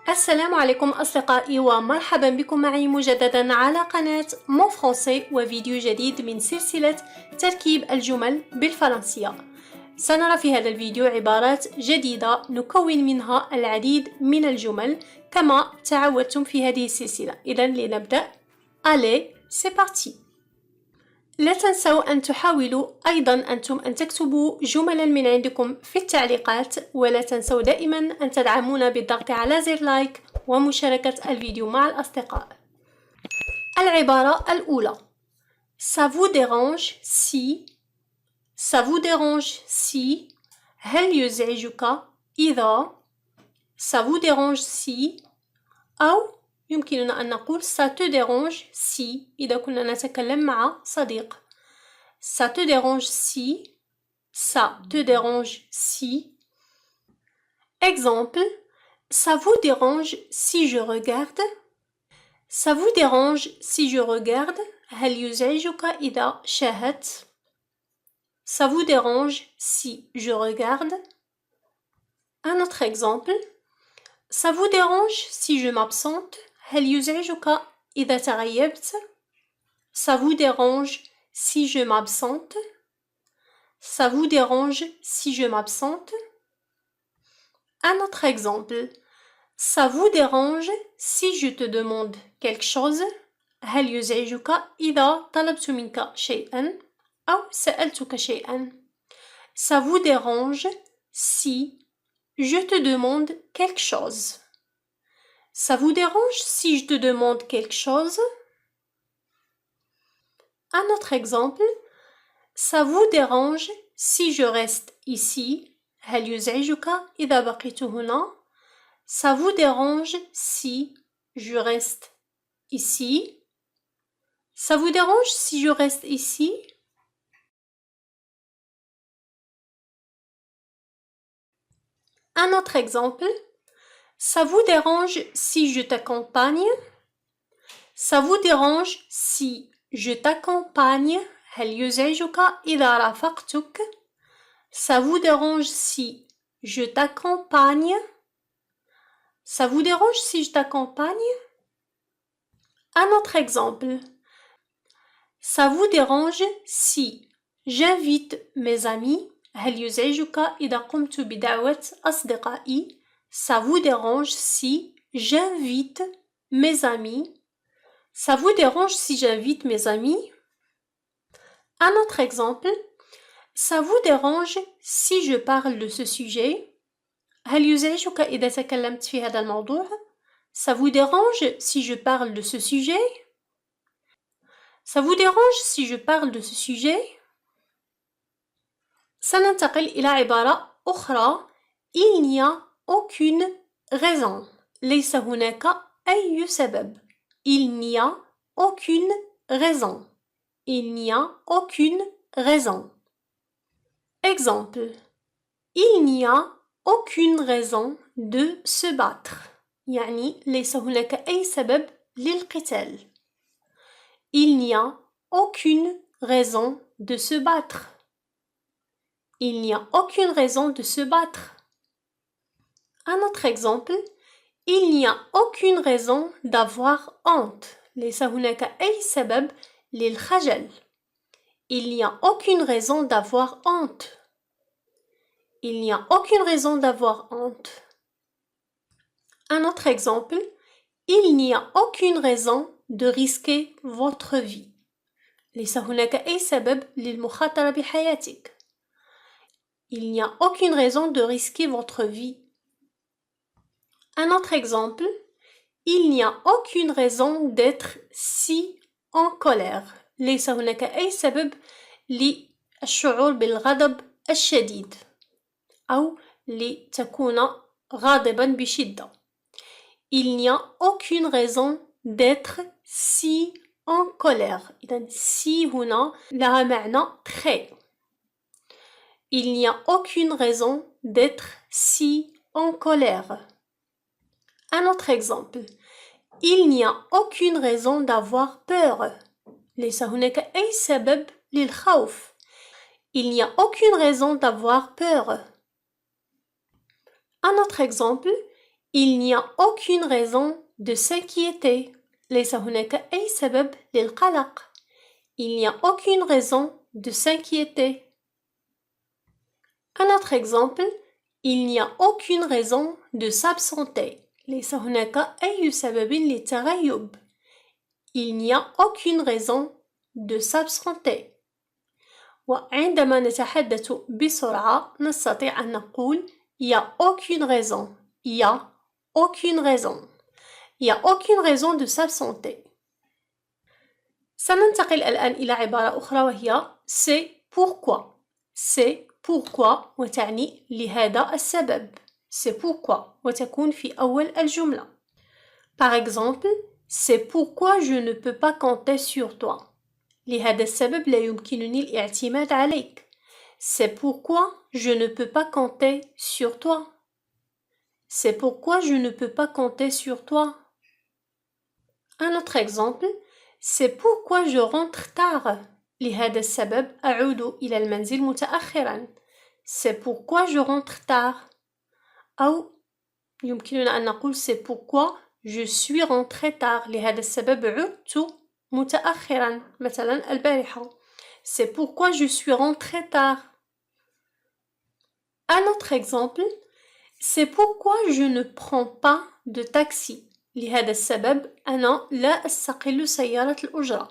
السلام عليكم أصدقائي ومرحبا بكم معي مجددا على قناة مون فرونسي وفيديو جديد من سلسلة تركيب الجمل بالفرنسية. سنرى في هذا الفيديو عبارات جديدة نكون منها العديد من الجمل كما تعودتم في هذه السلسلة. إذن لنبدأ. Allez, c'est parti. لا تنسوا أن تحاولوا أيضا أنتم أن تكتبوا جملا من عندكم في التعليقات، ولا تنسوا دائما أن تدعمونا بالضغط على زر لايك ومشاركة الفيديو مع الأصدقاء. العبارة الأولى Ça vous dérange si Ça vous dérange si هل يزعجك إذا Ça vous dérange si أو يمكننا أن نقول ça te dérange si إذا كنا نتكلم مع صديق. Ça te dérange si Ça te dérange si Exemple Ça vous dérange si je regarde Ça vous dérange si je regarde هل يزعجك إذا شاهدت Ça vous dérange si je regarde Un autre exemple Ça vous dérange si je m'absente هل يزعجك إذا تغيبت Ça vous dérange si je m'absente Ça vous dérange si je m'absente Un autre exemple Ça vous dérange si je te demande quelque chose هل يزعجك إذا طلبت منك شيئا أو سألتك شيئا Ça vous dérange si je te demande quelque chose Ça vous dérange si je te demande quelque chose Un autre exemple Ça vous dérange si je reste ici هل يزعجك إذا بقيت هنا Ça vous dérange si je reste ici Ça vous dérange si je reste ici Un autre exemple Ça vous dérange si je t'accompagne Ça vous dérange si je t'accompagne هل يزعجك إذا رافقتك Ça vous dérange si je t'accompagne Ça vous dérange si je t'accompagne Un autre exemple Ça vous dérange si j'invite mes amis هل يزعجك إذا قمت بدعوة أصدقائي Ça vous dérange si j'invite mes amis Ça vous dérange si j'invite mes amis Un autre exemple Ça vous dérange si je parle de ce sujet هل يزعجك إذا تكلمت في هذا الموضوع Ça vous dérange si je parle de ce sujet Ça vous dérange si je parle de ce sujet سننتقل إلى عبارة أخرى Il n'y a aucune raison ليس هناك أي سبب Il n'y a aucune raison Il n'y a aucune raison Exemple Il n'y a aucune raison de se battre يعني ليس هناك أي سبب للقتال Il n'y a aucune raison de se battre Il n'y a aucune raison de se battre Un autre exemple Il n'y a aucune raison d'avoir honte ليس هناك أي سبب للخجل Il n'y a aucune raison d'avoir honte Il n'y a aucune raison d'avoir honte Un autre exemple Il n'y a aucune raison de risquer votre vie ليس هناك أي سبب للمخاطرة بحياتك Il n'y a aucune raison de risquer votre vie Un autre exemple Il n'y a aucune raison d'être si en colère ليس هناك أي سبب للشعور بالغضب الشديد أو لتكون غاضبا بشدة Il n'y a aucune raison d'être si en colère إذن si هنا لها معنى très Il n'y a aucune raison d'être si en colère Un autre exemple Il n'y a aucune raison d'avoir peur ليس هناك أي سبب للخوف Il n'y a aucune raison d'avoir peur Un autre exemple Il n'y a aucune raison de s'inquiéter. ليس هناك أي سبب للقلق. Il n'y a aucune raison de s'inquiéter. Un autre exemple, il n'y a aucune raison de s'absenter. ليس هناك أي سبب للتغيب. Il n'y a aucune raison de s'absenter. وعندما نتحدث بسرعة نستطيع أن نقول il n'y a aucune raison. Il n'y a aucune raison. Il n'y a aucune raison de s'absenter. سننتقل الآن إلى عبارة أخرى وهي c'est pourquoi. C'est pourquoi وتعني لهذا السبب. C'est pourquoi وتكون في أول الجملة. Par exemple, c'est pourquoi je ne peux pas compter sur toi. لهذا السبب لا يمكنني الاعتماد عليك. C'est pourquoi je ne peux pas compter sur toi. C'est pourquoi je ne peux pas compter sur toi. Un autre exemple, c'est pourquoi je rentre tard. لهذا السبب أعود إلى المنزل متأخرا. C'est pourquoi je rentre tard. أو يمكننا أن نقول c'est pourquoi je suis rentré tard. لهذا السبب عدت متأخرا مثلا البارحة. C'est pourquoi je suis rentré tard. Un autre exemple, c'est pourquoi je ne prends pas de taxi. لهذا السبب أنا لا أستقل سيارة الأجرة.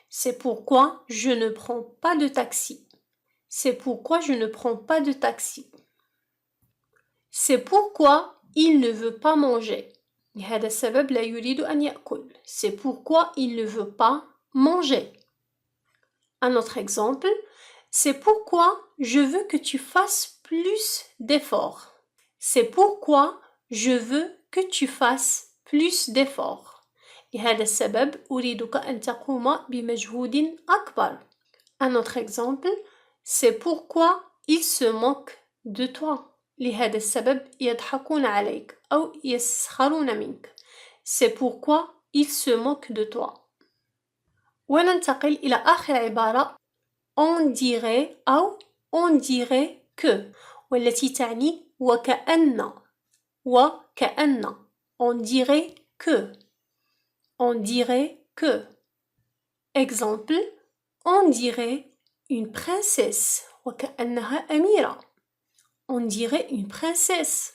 C'est pourquoi je ne prends pas de taxi. C'est pourquoi je ne prends pas de taxi. C'est pourquoi il ne veut pas manger. لهذا السبب لا يريد أن يأكل. C'est pourquoi il ne veut pas manger. Un autre exemple, c'est pourquoi je veux que tu fasses plus d'efforts. C'est pourquoi je veux que tu fasses plus d'efforts. لهذا السبب أريدك أن تقوم بمجهود أكبر. Un autre exemple, c'est pourquoi ils se moquent de toi. لهذا السبب يضحكون عليك أو يسخرون منك. C'est pourquoi ils se moquent de toi. وننتقل إلى آخر عبارة on dirait أو on dirait que والتي تعني وكأن وكأن on dirait que on dirait que exemple on dirait une princesse وكأنها أميرة on dirait une princesse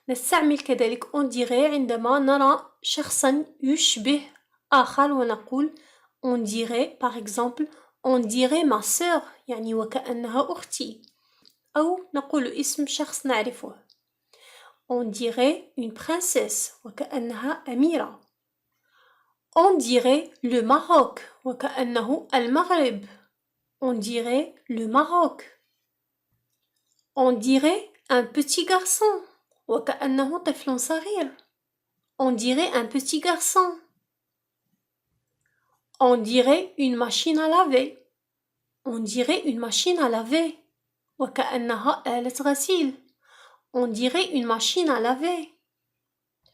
نستعمل كذلك on dirait عندما نرى شخصا يشبه آخر ونقول on dirait par exemple on dirait ma sœur يعني وكأنها أختي أو نقول اسم شخص نعرفه on dirait une princesse وكأنها أميرة on dirait le Maroc وكأنه المغرب on dirait le Maroc on dirait un petit garçon وكأنه طفل صغير on dirait un petit garçon on dirait une machine à laver on dirait une machine à laver وكأنها آلة غسيل on dirait une machine à laver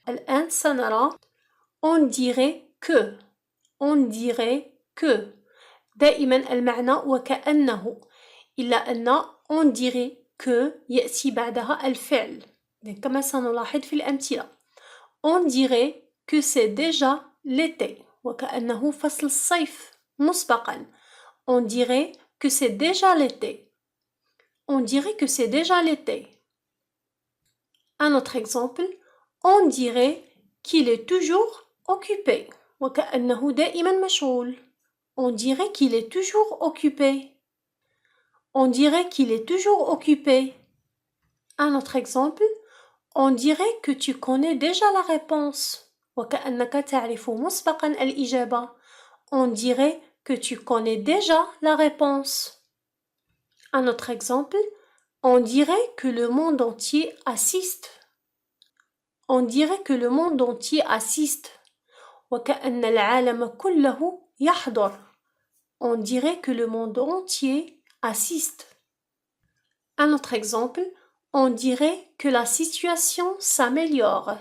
الآن سنرى on dirait que on dirait que دائما المعنى وكأنه إلا أن on dirait que يأتي بعدها الفعل كما سنلاحظ في الأمثلة on dirait que c'est déjà l'été وكأنه فصل الصيف مسبقا on dirait que c'est déjà l'été on dirait que c'est déjà l'été un autre exemple on dirait qu'il est toujours occupé وكأنه دائما مشغول on dirait qu'il est toujours occupé on dirait qu'il est toujours occupé un autre exemple on dirait que tu connais déjà la réponse وكأنك تعرف مسبقا الإجابة on dirait que tu connais déjà la réponse un autre exemple on dirait que le monde entier assiste on dirait que le monde entier assiste وكأن العالم كله يحضر on dirait que le monde entier assiste un autre exemple on dirait que la situation s'améliore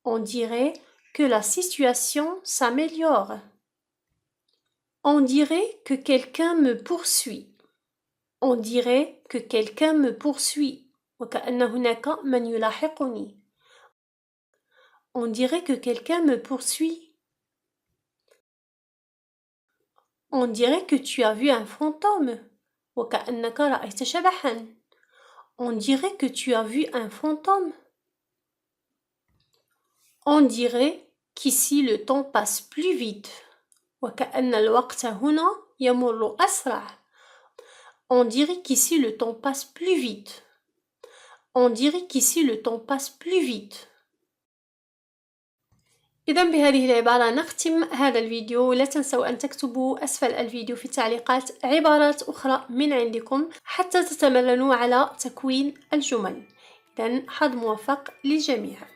on dirait que la situation s'améliore on dirait que quelqu'un me poursuit on dirait que quelqu'un me poursuit وكأن هناك من يلاحقني On dirait que quelqu'un me poursuit. On dirait que tu as vu un fantôme. وكأنك رأيت شبحا. On dirait que tu as vu un fantôme. On dirait qu'ici le temps passe plus vite. وكأن الوقت هنا يمر أسرع. On dirait qu'ici le temps passe plus vite. On dirait qu'ici le temps passe plus vite. إذا بهذه العبارة نختم هذا الفيديو. لا تنسوا أن تكتبوا أسفل الفيديو في التعليقات عبارات أخرى من عندكم حتى تتمرنوا على تكوين الجمل. إذا حظ موفق للجميع.